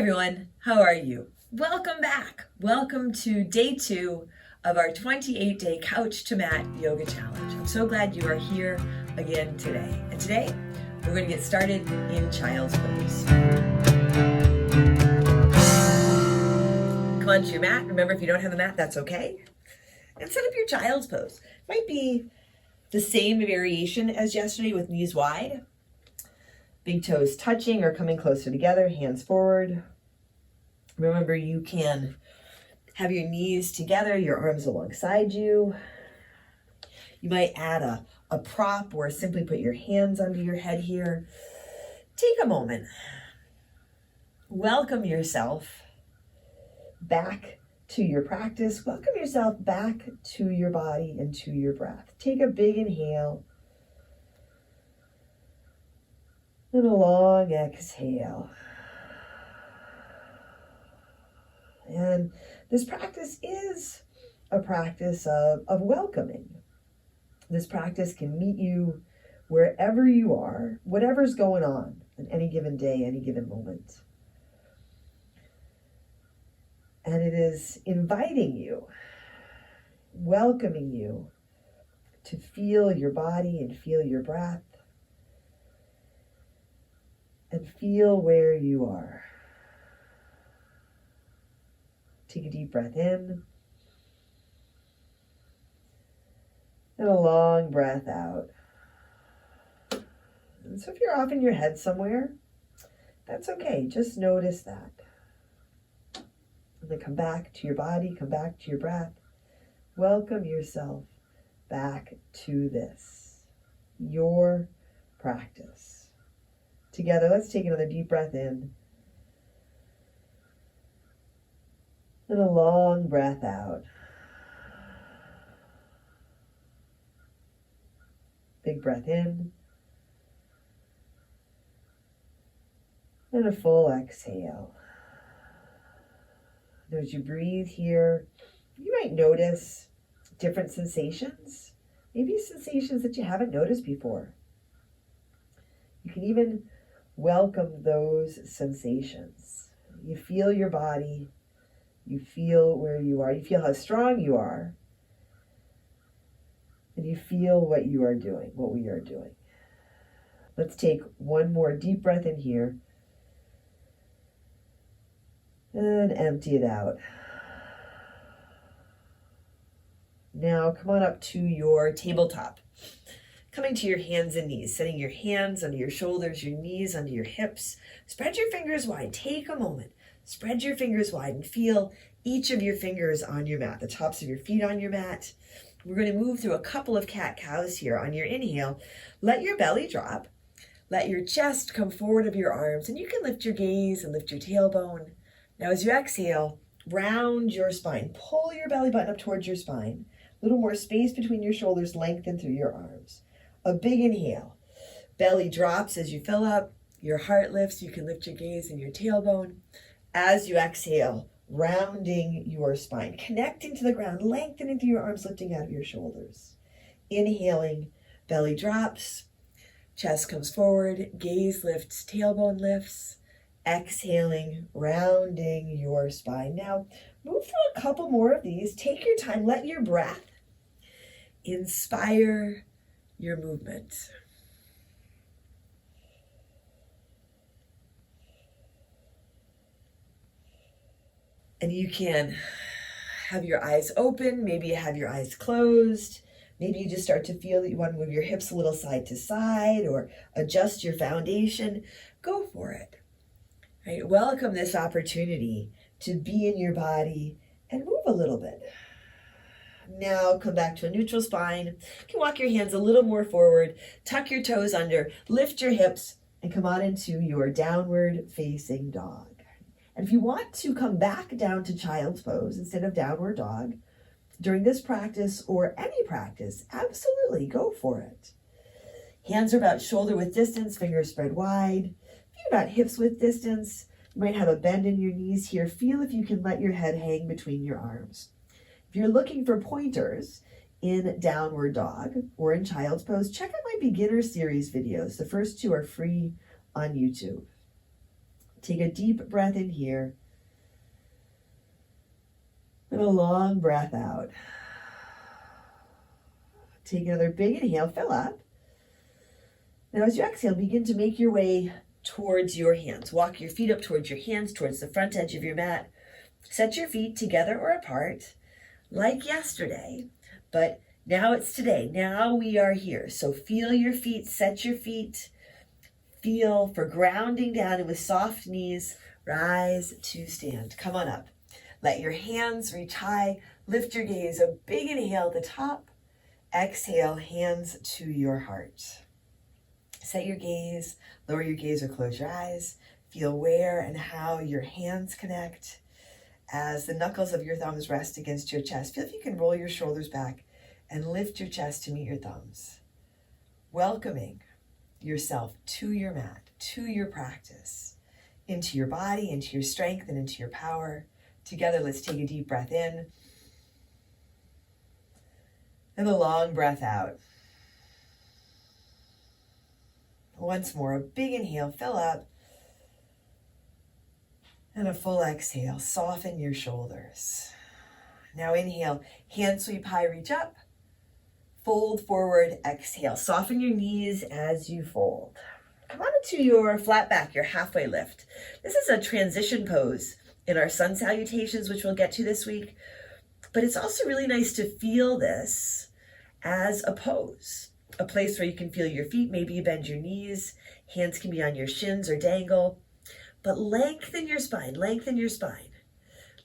everyone, how are you? Welcome back. Welcome to day 2 of our 28-day Couch to Mat Yoga Challenge. I'm so glad you are here again today. And today, we're going to get started in Child's Pose. Come onto your mat. Remember, if you don't have a mat, that's okay. And set up your Child's Pose. Might be the same variation as yesterday with knees wide. Big toes touching or coming closer together, hands forward. Remember, you can have your knees together, your arms alongside you. You might add a prop or simply put your hands under your head here. Take a moment. Welcome yourself back to your practice. Welcome yourself back to your body and to your breath. Take a big inhale. And a long exhale. And this practice is a practice of welcoming. This practice can meet you wherever you are, whatever's going on any given day, any given moment. And it is inviting you, welcoming you to feel your body and feel your breath. And feel where you are. Take a deep breath in. And a long breath out. And so if you're off in your head somewhere, that's okay. Just notice that. And then come back to your body, come back to your breath. Welcome yourself back to this, your practice. Together, let's take another deep breath in. And a long breath out. Big breath in. And a full exhale. And as you breathe here, you might notice different sensations. Maybe sensations that you haven't noticed before. You can even welcome those sensations. You feel your body. You feel where you are. You feel how strong you are. And you feel what you are doing, what we are doing. Let's take one more deep breath in here. And empty it out. Now come on up to your tabletop. Coming to your hands and knees, setting your hands under your shoulders, your knees under your hips. Spread your fingers wide. Take a moment. Spread your fingers wide and feel each of your fingers on your mat, the tops of your feet on your mat. We're going to move through a couple of cat-cows here. On your inhale, let your belly drop. Let your chest come forward of your arms, and you can lift your gaze and lift your tailbone. Now as you exhale, round your spine. Pull your belly button up towards your spine. A little more space between your shoulders, lengthen through your arms. A big inhale. Belly drops as you fill up. Your heart lifts. You can lift your gaze and your tailbone. As you exhale, rounding your spine, connecting to the ground, lengthening through your arms, lifting out of your shoulders. Inhaling, belly drops, chest comes forward, gaze lifts, tailbone lifts. Exhaling, rounding your spine. Now, move through a couple more of these. Take your time. Let your breath inspire your movement. And you can have your eyes open. Maybe you have your eyes closed. Maybe you just start to feel that you want to move your hips a little side to side or adjust your foundation. Go for it. Right? Welcome this opportunity to be in your body and move a little bit. Now come back to a neutral spine. You can walk your hands a little more forward, tuck your toes under, lift your hips, and come on into your downward facing dog. And if you want to come back down to child's pose instead of downward dog during this practice or any practice, absolutely go for it. Hands are about shoulder width distance, fingers spread wide. Feet about hips width distance. You might have a bend in your knees here. Feel if you can let your head hang between your arms. If you're looking for pointers in downward dog or in child's pose, check out my beginner series videos. The first two are free on YouTube. Take a deep breath in here. And a long breath out. Take another big inhale, fill up. Now as you exhale, begin to make your way towards your hands. Walk your feet up towards your hands, towards the front edge of your mat. Set your feet together or apart, like yesterday, but now it's today. Now we are here. So feel your feet, set your feet. Feel for grounding down, and with soft knees, rise to stand. Come on up. Let your hands reach high. Lift your gaze. A big inhale at the top. Exhale, hands to your heart. Set your gaze, lower your gaze or close your eyes. Feel where and how your hands connect as the knuckles of your thumbs rest against your chest. Feel if you can roll your shoulders back and lift your chest to meet your thumbs. Welcoming yourself to your mat, to your practice, into your body, into your strength, and into your power. Together, let's take a deep breath in and a long breath out. Once more, a big inhale, fill up, and a full exhale. Soften your shoulders. Now inhale, hand sweep high, reach up. Fold forward, exhale. Soften your knees as you fold. Come on into your flat back, your halfway lift. This is a transition pose in our sun salutations, which we'll get to this week. But it's also really nice to feel this as a pose, a place where you can feel your feet. Maybe you bend your knees. Hands can be on your shins or dangle. But lengthen your spine, lengthen your spine.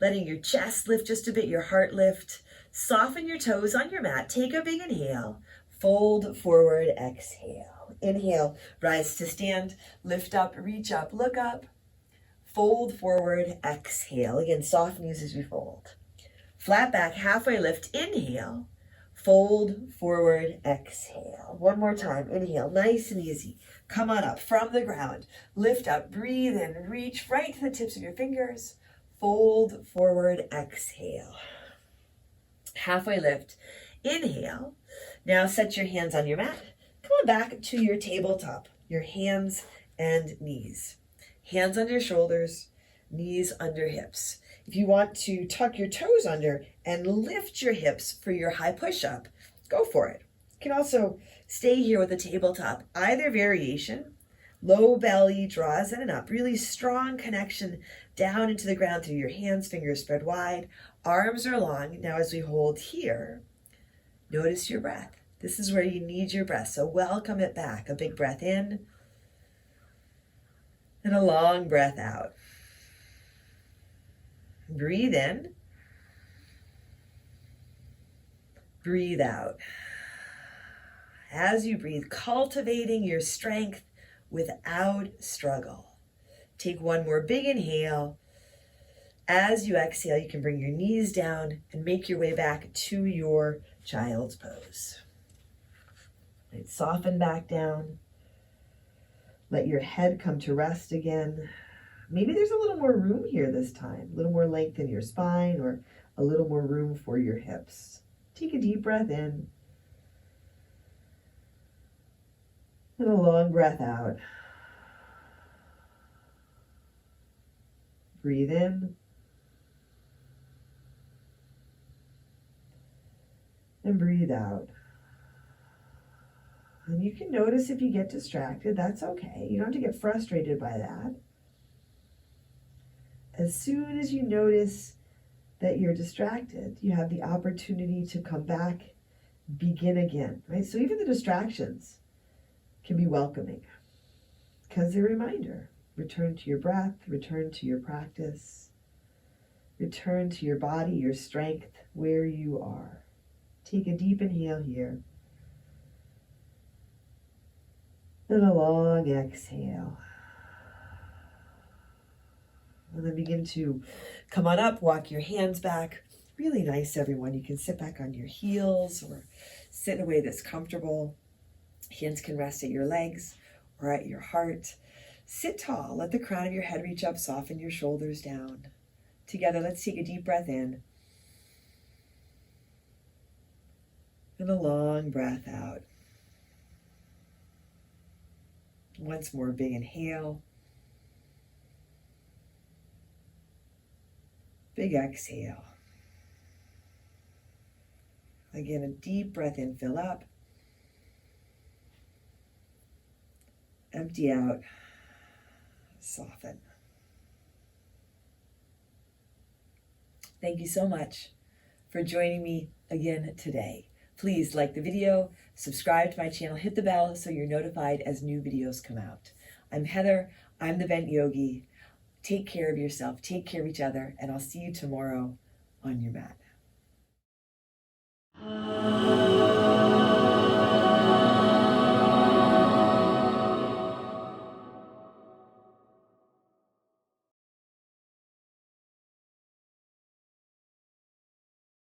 Letting your chest lift just a bit, your heart lift. Soften your toes on your mat. Take a big inhale. Fold forward, exhale. Inhale, rise to stand. Lift up, reach up, look up. Fold forward, exhale. Again, soft knees as we fold. Flat back, halfway lift. Inhale. Fold forward, exhale. One more time. Inhale, nice and easy. Come on up from the ground. Lift up, breathe in, reach right to the tips of your fingers. Fold forward, exhale. Halfway lift. Inhale. Now set your hands on your mat. Come on back to your tabletop, your hands and knees. Hands under shoulders, knees under hips. If you want to tuck your toes under and lift your hips for your high push-up, go for it. You can also stay here with the tabletop. Either variation, low belly draws in and up, really strong connection down into the ground through your hands, fingers spread wide, arms are long. Now as we hold here, notice your breath. This is where you need your breath, so welcome it back. A big breath in and a long breath out. Breathe in. Breathe out. As you breathe, cultivating your strength without struggle. Take one more big inhale. As you exhale, you can bring your knees down and make your way back to your child's pose. Right, soften back down. Let your head come to rest again. Maybe there's a little more room here this time, a little more length in your spine or a little more room for your hips. Take a deep breath in and a long breath out. Breathe in and breathe out. And you can notice if you get distracted, that's okay. You don't have to get frustrated by that. As soon as you notice that you're distracted, you have the opportunity to come back, begin again, right? So even the distractions can be welcoming because they're a reminder. Return to your breath, return to your practice, return to your body, your strength, where you are. Take a deep inhale here. And a long exhale. And then begin to come on up, walk your hands back. Really nice, everyone. You can sit back on your heels or sit in a way that's comfortable. Hands can rest at your legs or at your heart. Sit tall. Let the crown of your head reach up. Soften your shoulders down. Together, let's take a deep breath in. And a long breath out. Once more, big inhale. Big exhale. Again, a deep breath in, fill up. Empty out, soften. Thank you so much for joining me again today. Please like the video, subscribe to my channel, hit the bell so you're notified as new videos come out. I'm Heather, I'm the Bent Yogi. Take care of yourself, take care of each other, and I'll see you tomorrow on your mat.